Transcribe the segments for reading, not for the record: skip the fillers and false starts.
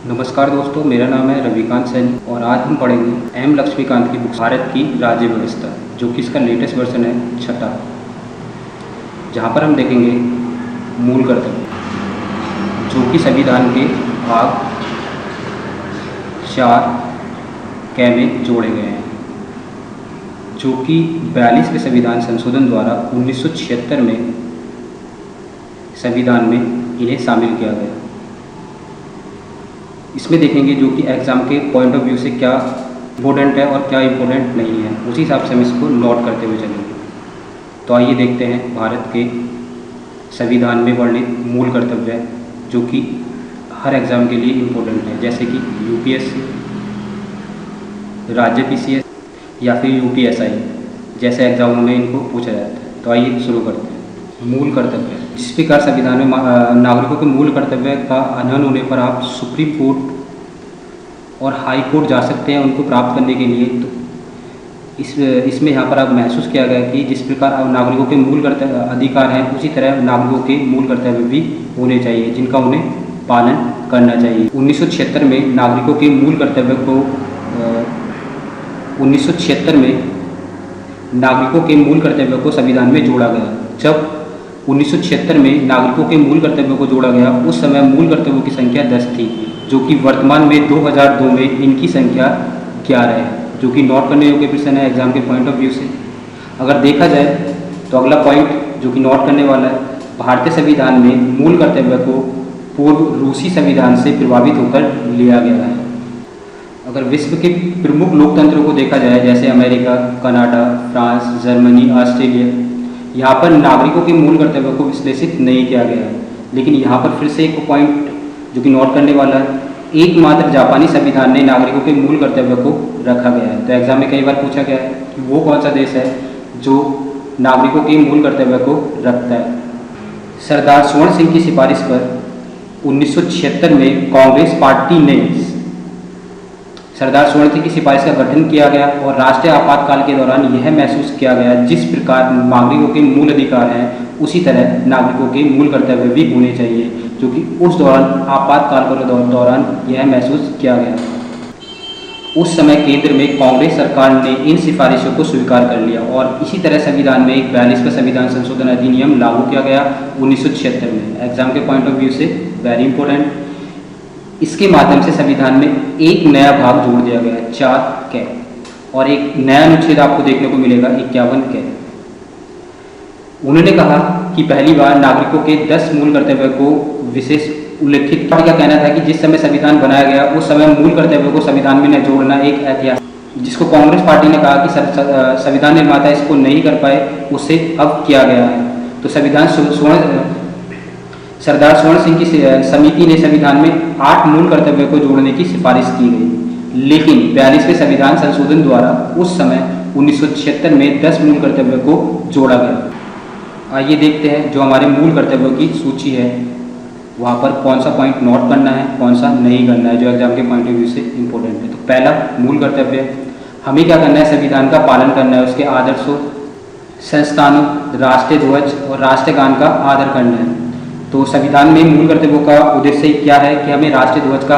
नमस्कार दोस्तों, मेरा नाम है रविकांत सैनी और आज हम पढ़ेंगे एम लक्ष्मीकांत की बुक भारत की राज्य व्यवस्था, जो कि इसका लेटेस्ट वर्जन है, छठा, जहाँ पर हम देखेंगे मूल कर्तव्य, जो कि संविधान के भाग 4 क में जोड़े गए हैं, जो कि 42वें संविधान संशोधन द्वारा 1976 में संविधान में इन्हें शामिल किया गया। इसमें देखेंगे जो कि एग्ज़ाम के पॉइंट ऑफ व्यू से क्या इम्पोर्टेंट है और क्या इम्पोर्टेंट नहीं है, उसी हिसाब से हम इसको नोट करते हुए चलेंगे। तो आइए देखते हैं भारत के संविधान में वर्णित मूल कर्तव्य, जो कि हर एग्ज़ाम के लिए इम्पोर्टेंट है, जैसे कि यूपीएससी, राज्य पीसीएस या फिर यूपीएसआई जैसे एग्जामों में इनको पूछा जाता है। तो आइए शुरू करते हैं। मूल कर्तव्य। जिस प्रकार संविधान में नागरिकों के मूल कर्तव्य का अनहन होने पर आप सुप्रीम कोर्ट और हाई कोर्ट जा सकते हैं उनको प्राप्त करने के लिए। तो इसमें यहाँ पर अब महसूस किया गया कि जिस प्रकार नागरिकों के मूल कर्तव्य अधिकार हैं, उसी तरह नागरिकों के मूल कर्तव्य भी होने चाहिए, जिनका उन्हें पालन करना चाहिए। 1976 में नागरिकों के मूल कर्तव्य को 1976 में नागरिकों के मूल कर्तव्यों को संविधान में जोड़ा गया। जब 1976 में नागरिकों के मूल कर्तव्यों को जोड़ा गया, उस समय मूल कर्तव्यों की संख्या 10 थी, जो कि वर्तमान में 2002 में इनकी संख्या 11 है, जो कि नोट करने योग्य प्रश्न है एग्जाम के पॉइंट ऑफ व्यू से। अगर देखा जाए तो अगला पॉइंट जो कि नोट करने वाला है, भारतीय संविधान में मूल कर्तव्य को पूर्व रूसी संविधान से प्रभावित होकर लिया गया है। अगर विश्व के प्रमुख लोकतंत्रों को देखा जाए, जैसे America, Canada, France, Germany, Australia, यहाँ पर नागरिकों के मूल कर्तव्यों को विश्लेषित नहीं किया गया है। लेकिन यहाँ पर फिर से एक पॉइंट जो कि नोट करने वाला है, एकमात्र जापानी संविधान ने नागरिकों के मूल कर्तव्य को रखा गया है। तो एग्जाम में कई बार पूछा गया है कि वो कौन सा देश है जो नागरिकों के मूल कर्तव्य को रखता है। सरदार स्वर्ण सिंह की सिफारिश पर 1976 में कांग्रेस पार्टी ने सरदार स्वर्ण सिंह की सिफारिश का गठन किया गया और राष्ट्रीय आपातकाल के दौरान यह महसूस किया गया, जिस प्रकार नागरिकों के मूल अधिकार हैं, उसी तरह नागरिकों के मूल कर्तव्य भी होने चाहिए, जो कि उस दौरान आपातकाल के दौरान यह महसूस किया गया। उस समय केंद्र में कांग्रेस सरकार ने इन सिफारिशों को स्वीकार कर लिया और इसी तरह संविधान में एक 42वां संविधान संशोधन अधिनियम लागू किया गया 1976 में। एग्जाम के पॉइंट ऑफ व्यू से वेरी इंपॉर्टेंट। इसके माध्यम से संविधान में एक नया भाग जोड़ दिया गया, 4 क, और एक नया अनुच्छेद आपको देखने को मिलेगा, 51 क। उन्होंने कहा कि पहली बार नागरिकों के 10 मूल कर्तव्यों को विशेष उल्लेखित। पार्टी का कहना था कि जिस समय संविधान बनाया गया उस समय मूल कर्तव्यों को संविधान में न जोड़ना एक ऐतिहासिक, जिसको कांग्रेस पार्टी ने कहा कि संविधान निर्माता इसको नहीं कर पाए, उसे अब किया गया है। तो सरदार स्वर्ण सिंह की समिति ने संविधान में 8 मूल कर्तव्यों को जोड़ने की सिफारिश की गई, लेकिन 42वें संविधान संशोधन द्वारा उस समय 1976 में 10 मूल कर्तव्यों को जोड़ा गया। आइए देखते हैं जो हमारे मूल कर्तव्यों की सूची है, वहाँ पर कौन सा पॉइंट नोट करना है, कौन सा नहीं करना है, जो एग्जाम के पॉइंट ऑफ व्यू से इम्पोर्टेंट है। तो पहला मूल कर्तव्य, हमें क्या करना है, संविधान का पालन करना है, उसके आदर्शों, संस्थानों, राष्ट्रीय ध्वज और राष्ट्रगान का आदर करना है। तो संविधान में मूल कर्तव्यों का उद्देश्य क्या है कि हमें राष्ट्रीय ध्वज का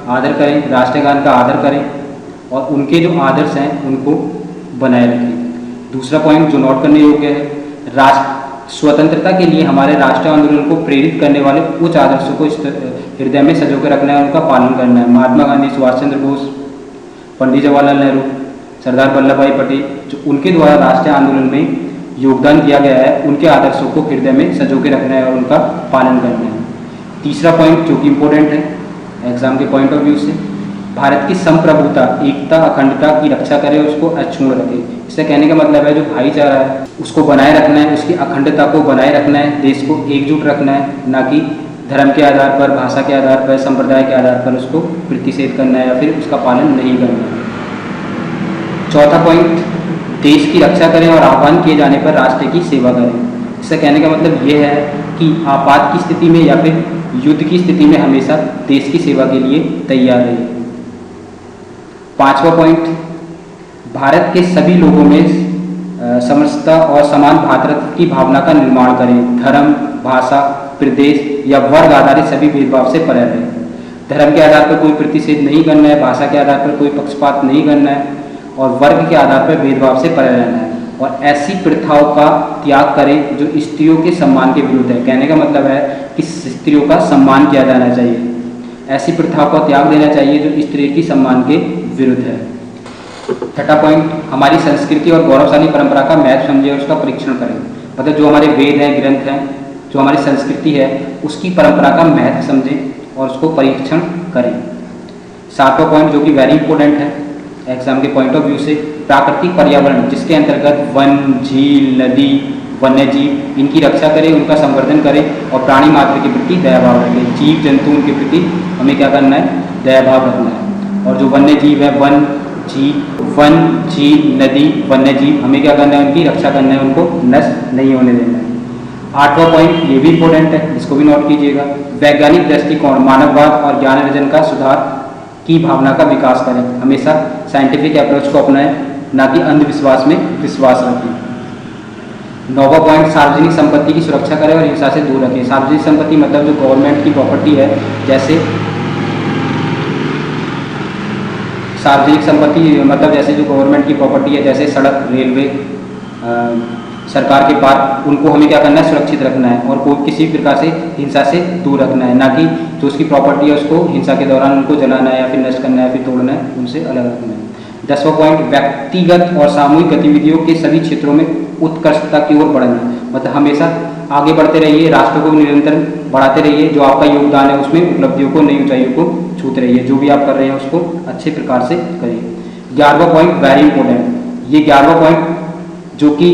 आदर करें, राष्ट्रगान का आदर करें और उनके जो आदर्श हैं उनको बनाए रखें। दूसरा पॉइंट जो नोट करने योग्य है, स्वतंत्रता के लिए हमारे राष्ट्रीय आंदोलन को प्रेरित करने वाले उच्च आदर्शों को हृदय में सजो कर रखना है, उनका पालन करना है। महात्मा गांधी, सुभाष चंद्र बोस, पंडित जवाहरलाल नेहरू, सरदार वल्लभ भाई पटेल, जो उनके द्वारा राष्ट्रीय आंदोलन में योगदान दिया गया है, उनके आदर्शों को हृदय में सजो के रखना है और उनका पालन करना है। तीसरा पॉइंट जो कि इम्पोर्टेंट है एग्जाम के पॉइंट ऑफ व्यू से, भारत की संप्रभुता, एकता, अखंडता की रक्षा करें, उसको अक्षुण्ण रखें। इससे कहने का मतलब है जो भाईचारा है उसको बनाए रखना है, उसकी अखंडता को बनाए रखना है, देश को एकजुट रखना है, ना कि धर्म के आधार पर, भाषा के आधार पर, संप्रदाय के आधार पर उसको प्रतिषेध करना है या फिर उसका पालन नहीं करना है। चौथा पॉइंट, देश की रक्षा करें और आह्वान किए जाने पर राष्ट्र की सेवा करें। इससे कहने का मतलब ये है कि आपात की स्थिति में या फिर युद्ध की स्थिति में हमेशा देश की सेवा के लिए तैयार रहिए। पांचवा पॉइंट, भारत के सभी लोगों में समरसता और समान भ्रातृत्व की भावना का निर्माण करें। धर्म, भाषा, प्रदेश या वर्ग आधारित सभी भेदभाव से परे रहें। धर्म के आधार पर कोई प्रतिषेध नहीं करना है, भाषा के आधार पर कोई पक्षपात नहीं करना है और वर्ग के आधार पर भेदभाव से परे रहना है और ऐसी प्रथाओं का त्याग करें जो स्त्रियों के सम्मान के विरुद्ध है। कहने का मतलब है कि स्त्रियों का सम्मान किया जाना चाहिए, ऐसी प्रथाओं का त्याग देना चाहिए जो स्त्री की सम्मान के विरुद्ध है। छठा पॉइंट, हमारी संस्कृति और गौरवशाली परंपरा का महत्व समझें और उसका परीक्षण करें। मतलब जो हमारे वेद हैं, ग्रंथ हैं, जो हमारी संस्कृति है, उसकी परंपरा का महत्व समझें और उसको परीक्षण करें। सातवां पॉइंट जो कि वेरी इंपॉर्टेंट है एग्जाम के पॉइंट ऑफ व्यू से, प्राकृतिक पर्यावरण जिसके अंतर्गत वन, झील, नदी, वन्य जीव, इनकी रक्षा करें, उनका संवर्धन करें और प्राणी मात्र के प्रति दयाभाव रखें। जीव जंतु उनके प्रति हमें क्या करना है, दयाभाव रखना है। और जो वन्य जीव है, वन, झील, नदी, वन्य जीव, हमें क्या करना है, उनकी रक्षा करना है, उनको नष्ट नहीं होने देना है। आठवां पॉइंट ये भी इंपॉर्टेंट है, इसको भी नोट कीजिएगा, वैज्ञानिक दृष्टिकोण, मानववाद और ज्ञान अर्जन का सुधार की भावना का विकास करें। हमेशा साइंटिफिक अप्रोच को अपनाएं, ना कि अंधविश्वास में विश्वास रखें। नौवां पॉइंट, सार्वजनिक संपत्ति की सुरक्षा करें और हिंसा से दूर रखें। सार्वजनिक संपत्ति मतलब जो गवर्नमेंट की प्रॉपर्टी है, जैसे सार्वजनिक संपत्ति मतलब जैसे जो गवर्नमेंट की प्रॉपर्टी है, जैसे सड़क, रेलवे, सरकार के पार्क, उनको हमें क्या करना है, सुरक्षित रखना है और कोई किसी भी प्रकार से हिंसा से दूर रखना है, ना कि जो उसकी प्रॉपर्टी है उसको हिंसा के दौरान उनको जलाना है या फिर नष्ट करना है या फिर तोड़ना है, उनसे अलग रखना है। 10वां पॉइंट, व्यक्तिगत और सामूहिक गतिविधियों के सभी क्षेत्रों में उत्कृष्टता की ओर बढ़ना। मतलब हमेशा आगे बढ़ते रहिए, राष्ट्र को निरंतर बढ़ाते रहिए, जो आपका योगदान है उसमें उपलब्धियों को, नई ऊंचाइयों को छूते रहिए, जो भी आप कर रहे हैं उसको अच्छे प्रकार से करिए। 11वां पॉइंट वेरी इंपॉर्टेंट, ये 11वां पॉइंट जो कि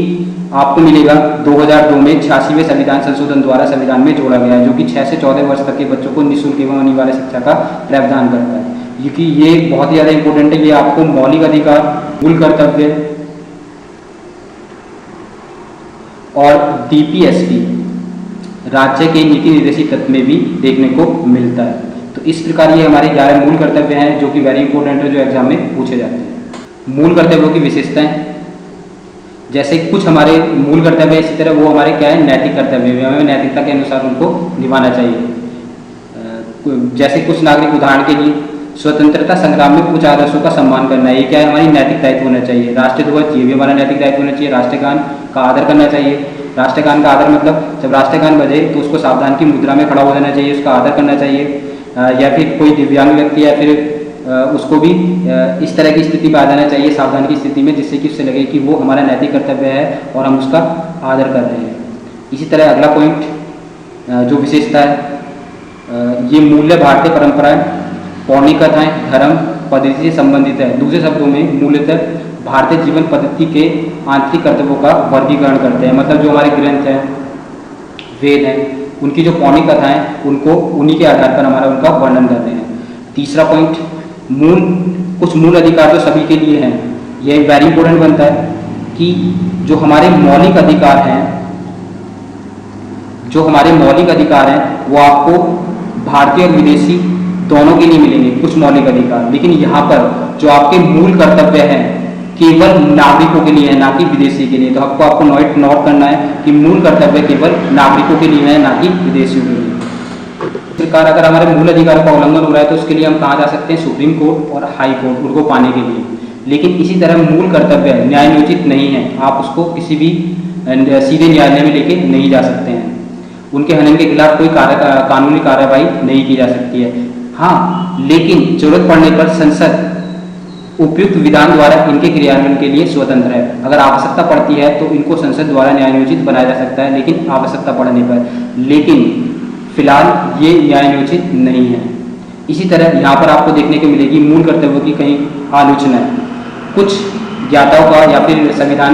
आपको मिलेगा 2002 में 86वें संविधान संशोधन द्वारा संविधान में जोड़ा गया है, जो कि 6 से 14 वर्ष तक के बच्चों को निःशुल्क एवं अनिवार्य शिक्षा का प्रावधान करता है। क्योंकि ये बहुत ही ज़्यादा इंपॉर्टेंट है, ये आपको मौलिक अधिकार, मूल कर्तव्य और डीपीएसपी राज्य के नीति निर्देशित तत्व में भी देखने को मिलता है। तो इस प्रकार ये हमारे 11 मूल कर्तव्य हैं जो कि वेरी इंपॉर्टेंट है, जो एग्जाम में पूछे जाते हैं। मूल कर्तव्यों की विशेषताएं, जैसे कुछ हमारे मूल कर्तव्य, इसी तरह वो हमारे क्या है, नैतिक कर्तव्य, हमें नैतिकता के अनुसार उनको निभाना चाहिए। जैसे कुछ नागरिक, उदाहरण के लिए स्वतंत्रता संग्राम में कुछ आदर्शों का सम्मान करना है, ये क्या है, हमारी नैतिक दायित्व होना चाहिए। राष्ट्रीय ध्वज, ये भी हमारा नैतिक दायित्व होना चाहिए। राष्ट्रगान का आदर करना चाहिए। राष्ट्रगान का आदर मतलब जब राष्ट्रगान बजे तो उसको सावधान की मुद्रा में खड़ा हो जाना चाहिए, उसका आदर करना चाहिए। या फिर कोई दिव्यांग व्यक्ति या फिर उसको भी इस तरह की स्थिति में आ जाना चाहिए, सावधान की स्थिति में, जिससे कि उससे लगे कि वो हमारा नैतिक कर्तव्य है और हम उसका आदर कर रहे हैं। इसी तरह अगला पॉइंट जो विशेषता है, ये मूल्य भारतीय परंपराएं, पौराणिक कथाएं, धर्म पद्धति से संबंधित है। दूसरे शब्दों में मूलतः भारतीय जीवन पद्धति के आंतरिक कर्तव्यों का वर्गीकरण करते हैं। मतलब जो हमारे ग्रंथ हैं, वेद हैं, उनकी जो पौराणिक कथाएं, उनको उन्हीं के आधार पर हमारा उनका वर्णन करते हैं। तीसरा पॉइंट, कुछ मूल अधिकार जो सभी के लिए हैं, यह वेरी इंपॉर्टेंट बनता है कि जो हमारे मौलिक अधिकार हैं, वो आपको भारतीय और विदेशी दोनों के लिए मिलेंगे, कुछ मौलिक अधिकार। लेकिन यहाँ पर जो आपके मूल कर्तव्य हैं केवल नागरिकों के लिए है, ना कि विदेशी के लिए। तो आपको नोट करना है कि मूल कर्तव्य केवल नागरिकों के लिए है, ना कि विदेशियों के लिए। इस प्रकार अगर हमारे मूल अधिकारों का उल्लंघन हो रहा है तो उसके लिए हम कहाँ जा सकते हैं, सुप्रीम कोर्ट और हाई कोर्ट, उनको पाने के लिए। लेकिन इसी तरह मूल कर्तव्य न्यायोचित नहीं है, आप उसको किसी भी सीधे न्यायालय में लेके नहीं जा सकते हैं। उनके हनन के खिलाफ कोई कानूनी कार्रवाई नहीं की जा सकती है। हाँ, लेकिन जरूरत पड़ने पर संसद उपयुक्त विधान द्वारा इनके क्रियान्वयन के लिए स्वतंत्र है। अगर आवश्यकता पड़ती है तो इनको संसद द्वारा न्यायोचित बनाया जा सकता है, लेकिन आवश्यकता पड़ने पर। लेकिन फिलहाल ये न्यायोचित नहीं है। इसी तरह यहाँ पर आपको देखने को मिलेगी मूल कर्तव्यों की कहीं आलोचना। कुछ ज्ञाताओं का या फिर संविधान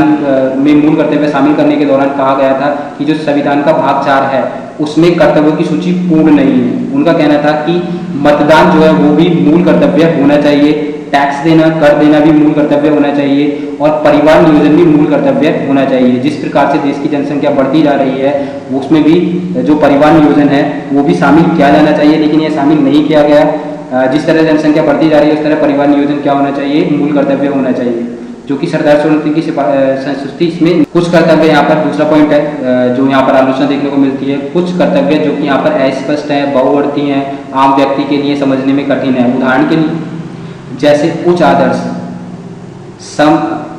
में मूल कर्तव्य शामिल करने के दौरान कहा गया था कि जो संविधान का भाग 4 है उसमें कर्तव्यों की सूची पूर्ण नहीं है। उनका कहना था कि मतदान जो है वो भी मूल कर्तव्य होना चाहिए, टैक्स देना, कर देना भी मूल कर्तव्य होना चाहिए और परिवार नियोजन भी मूल कर्तव्य होना चाहिए। जिस प्रकार से देश की जनसंख्या बढ़ती जा रही है उसमें भी जो परिवार नियोजन है वो भी शामिल किया जाना चाहिए, लेकिन ये शामिल नहीं किया गया। जिस तरह जनसंख्या बढ़ती जा रही है उस तरह परिवार नियोजन क्या होना चाहिए, मूल कर्तव्य होना चाहिए। जो कि सरदार सरोवर सिंह की संस्तुति। इसमें कुछ कर्तव्य यहाँ पर दूसरा पॉइंट है जो यहाँ पर आलोचना देखने को मिलती है, कुछ कर्तव्य जो कि यहाँ पर अस्पष्ट हैं, बहुअर्थी हैं, आम व्यक्ति के लिए समझने में कठिन है। उदाहरण के लिए जैसे उच्च आदर्श,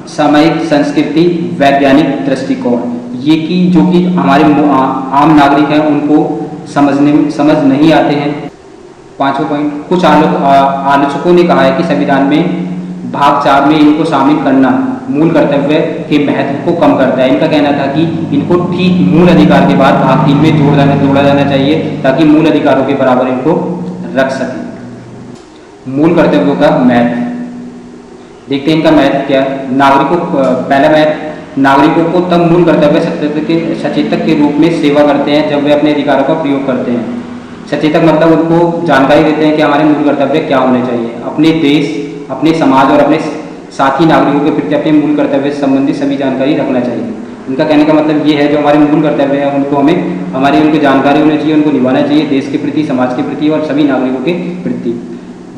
सामयिक संस्कृति, वैज्ञानिक दृष्टिकोण, ये कि जो कि हमारे आम नागरिक हैं उनको समझ नहीं आते हैं। 5वां पॉइंट, कुछ आलोचकों ने कहा है कि संविधान में भाग 4 में इनको शामिल करना मूल कर्तव्य के महत्व को कम करता है। इनका कहना था कि इनको ठीक मूल अधिकार के बाद भाग 3 में जोड़ा जाना चाहिए ताकि मूल अधिकारों के बराबर इनको रख सके। मूल कर्तव्यों का महत्व देखते हैं। इनका महत्व क्या है? पहला महत्व, नागरिकों को तब मूल कर्तव्य सचेतक के रूप में सेवा करते हैं जब वे अपने अधिकारों का प्रयोग करते हैं। सचेतक मतलब उनको जानकारी देते हैं कि हमारे मूल कर्तव्य क्या होने चाहिए। अपने देश, अपने समाज और अपने साथी नागरिकों के प्रति अपने मूल कर्तव्य से संबंधित सभी जानकारी रखना चाहिए। उनका कहने का मतलब ये है जो हमारे मूल कर्तव्य हैं उनको उनकी जानकारी होनी चाहिए, उनको निभाना चाहिए देश के प्रति, समाज के प्रति और सभी नागरिकों के प्रति।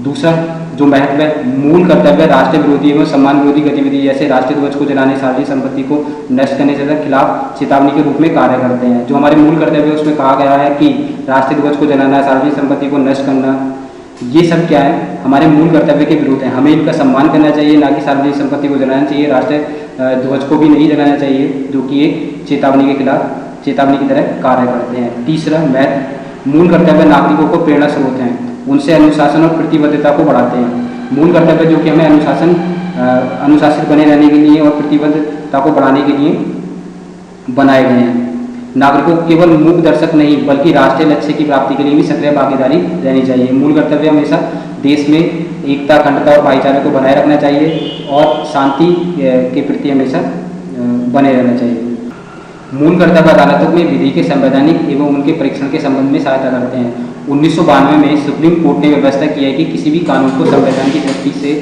दूसरा जो महत्व है, मूल कर्तव्य राष्ट्र विरोधी एवं सम्मान विरोधी गतिविधि जैसे राष्ट्रीय ध्वज को जलाने, सार्वजनिक संपत्ति को नष्ट करने के खिलाफ चेतावनी के रूप में कार्य करते हैं। जो हमारे मूल कर्तव्य है उसमें कहा गया है कि राष्ट्रीय ध्वज को जलाना, सार्वजनिक संपत्ति को नष्ट करना, ये सब क्या है? हमारे मूल कर्तव्य के विरुद्ध है। हमें इनका सम्मान करना चाहिए, ना कि सार्वजनिक संपत्ति को जलाना चाहिए। राष्ट्रीय ध्वज को भी नहीं जलाना चाहिए, जो कि एक चेतावनी के खिलाफ चेतावनी की तरह कार्य करते हैं। तीसरा महत्व, मूल कर्तव्य नागरिकों को प्रेरणा स्रोत हैं, उनसे अनुशासन और प्रतिबद्धता को बढ़ाते हैं। मूल कर्तव्य जो कि हमें अनुशासित बने रहने के लिए और प्रतिबद्धता को बढ़ाने के लिए बनाए गए हैं। नागरिकों को केवल मूक दर्शक नहीं बल्कि राष्ट्रीय लक्ष्य की प्राप्ति के लिए भी सक्रिय भागीदारी रहनी चाहिए। मूल कर्तव्य हमेशा देश में एकता, अखंडता और भाईचारे को बनाए रखना चाहिए और शांति के प्रति हमेशा बने रहना चाहिए। मूल कर्तव्य अदालतों में विधि के संवैधानिक एवं उनके परीक्षण के संबंध में सहायता करते हैं। 1992 में सुप्रीम कोर्ट ने व्यवस्था की है कि किसी भी कानून को संवैधान की दृष्टि से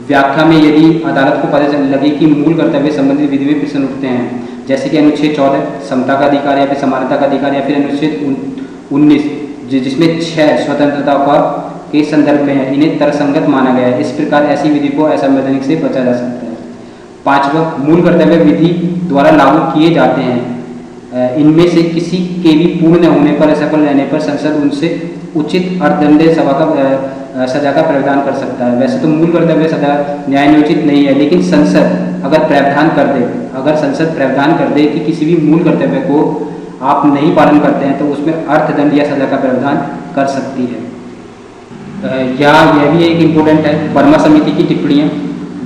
व्याख्या में यदि अदालत को पता लगे कि मूल कर्तव्य संबंधित विधि में प्रश्न उठते हैं, जैसे कि अनुच्छेद 14 समता का अधिकार या फिर समानता का अधिकार, या फिर अनुच्छेद 19 जिसमें 6 स्वतंत्रता के संदर्भ में है, इन्हें तर्कसंगत माना गया है। इस प्रकार ऐसी विधि को असंवैधानिक से बचा जा सकता है। 5वां, मूल कर्तव्य विधि द्वारा लागू किए जाते हैं। इनमें से किसी के भी पूर्ण न होने पर, असफल रहने पर संसद उनसे उचित अर्थदंडीय सजा का प्रावधान कर सकता है। वैसे तो मूल कर्तव्य सजा न्यायोचित नहीं है, लेकिन संसद अगर संसद प्रावधान कर दे कि किसी भी मूल कर्तव्य को आप नहीं पालन करते हैं तो उसमें अर्थदंड या सजा का प्रावधान कर सकती है। यह भी एक इम्पोर्टेंट है, बर्मा समिति की टिप्पणियाँ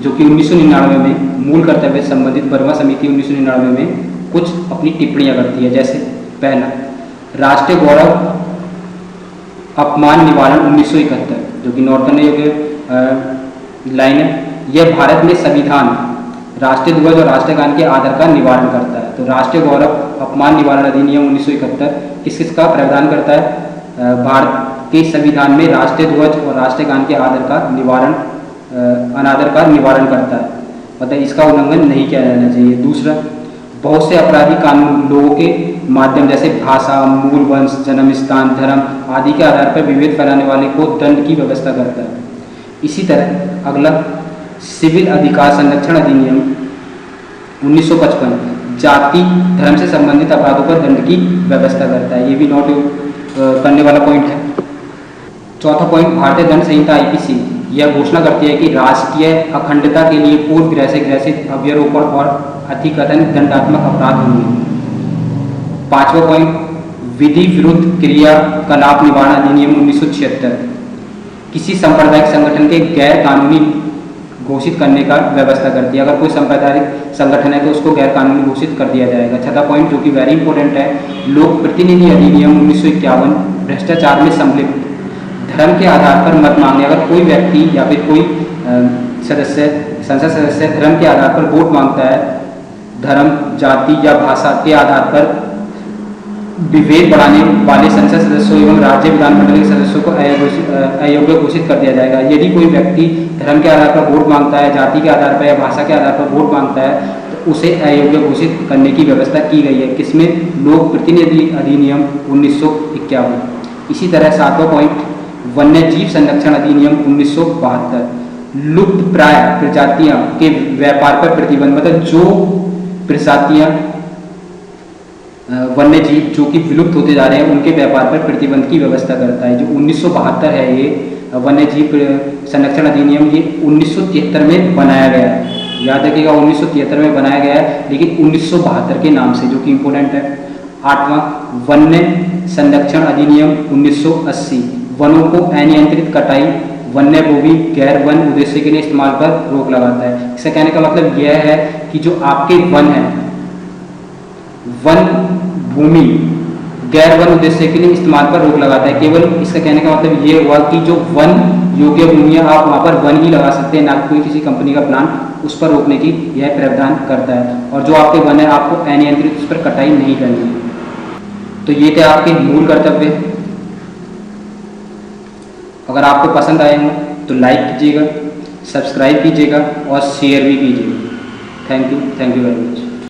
जो कि 1999 में मूल कर्तव्य से संबंधित बर्मा समिति 1999 में कुछ अपनी टिप्पणियाँ करती है। जैसे पहला, राष्ट्रीय गौरव अपमान निवारण 1971, जो कि नॉर्थन लाइन है। यह भारत में संविधान, राष्ट्रीय ध्वज और राष्ट्रगान के आदर का निवारण करता है। तो राष्ट्रीय गौरव अपमान निवारण अधिनियम 1971 किसका प्रावधान करता है? भारत के संविधान में राष्ट्रीय ध्वज और राष्ट्रगान के अनादर का निवारण करता है, मतलब इसका उल्लंघन नहीं किया जाना चाहिए। दूसरा, बहुत से आपराधिक कानून लोगों के माध्यम जैसे भाषा, मूल वंश, जन्म स्थान, धर्म आदि के आधार पर विभेद फैलाने वाले को दंड की व्यवस्था करता है। इसी तरह अगला, सिविल अधिकार संरक्षण अधिनियम 1955 जाति धर्म से संबंधित अपराधों पर दंड की व्यवस्था करता है। ये भी नोट करने वाला पॉइंट है। चौथा पॉइंट, भारतीय दंड संहिता आईपीसी यह घोषणा करती है कि राष्ट्रीय अखंडता के लिए पूर्व से ग्रसित अभ्यारोपण और अतिकथन दंडात्मक अपराध होंगे। 5वां पॉइंट, विधि विरुद्ध क्रियाकलाप निवारण अधिनियम 1976 किसी सांप्रदायिक संगठन के गैर कानूनी घोषित करने का व्यवस्था करती है। अगर कोई सांप्रदायिक संगठन है तो उसको गैर कानूनी घोषित कर दिया जाएगा। 6वां पॉइंट जो कि वेरी इंपॉर्टेंट है, लोक प्रतिनिधि अधिनियम 1951 भ्रष्टाचार में सम्मिलित धर्म के आधार पर मत मांगने, अगर कोई व्यक्ति या फिर कोई संसद सदस्य धर्म के आधार पर वोट मांगता है, धर्म, जाति या भाषा के आधार पर विभेद बढ़ाने वाले संसद सदस्यों एवं राज्य विधानमंडल के सदस्यों को अयोग्य घोषित कर दिया जाएगा। यदि कोई व्यक्ति धर्म के आधार पर वोट मांगता है, जाति के आधार पर या भाषा के आधार पर वोट मांगता है तो उसे अयोग्य घोषित करने की व्यवस्था की गई है। किसमें? लोक प्रतिनिधि अधिनियम 1951। इसी तरह 7वां पॉइंट, वन्य जीव संरक्षण अधिनियम 1972 लुप्त प्राय प्रजातियां के व्यापार पर प्रतिबंध, मतलब जो प्रजातियां वन्य जीव जो कि विलुप्त होते जा रहे हैं उनके व्यापार पर प्रतिबंध की व्यवस्था करता है। जो 1972 है ये वन्य जीव संरक्षण अधिनियम, ये 1973 में बनाया गया है। याद रखिएगा 1973 में बनाया गया है, लेकिन 1972 के नाम से, जो कि इम्पोर्टेंट है। 8वां वन्य संरक्षण अधिनियम 1980 वनों को अनियंत्रित कटाई, वन्य भूमि गैर वन उद्देश्य के लिए इस्तेमाल पर रोक लगाता है। इसका कहने का मतलब यह है कि जो आपके वन है, वन भूमि गैर वन उद्देश्य के लिए इस्तेमाल पर रोक लगाता है। केवल इसका कहने का मतलब ये हुआ कि जो वन योग्य भूमि है आप वहाँ पर वन ही लगा सकते हैं, ना कोई किसी कंपनी का प्लान उस पर रोकने की यह प्रावधान करता है। और जो आपके वन है आपको अनियंत्रित उस पर कटाई नहीं करनी है। तो ये थे आपके मूल कर्तव्य। अगर आपको पसंद आए हों तो लाइक कीजिएगा, सब्सक्राइब कीजिएगा और शेयर भी कीजिएगा। Thank you very much.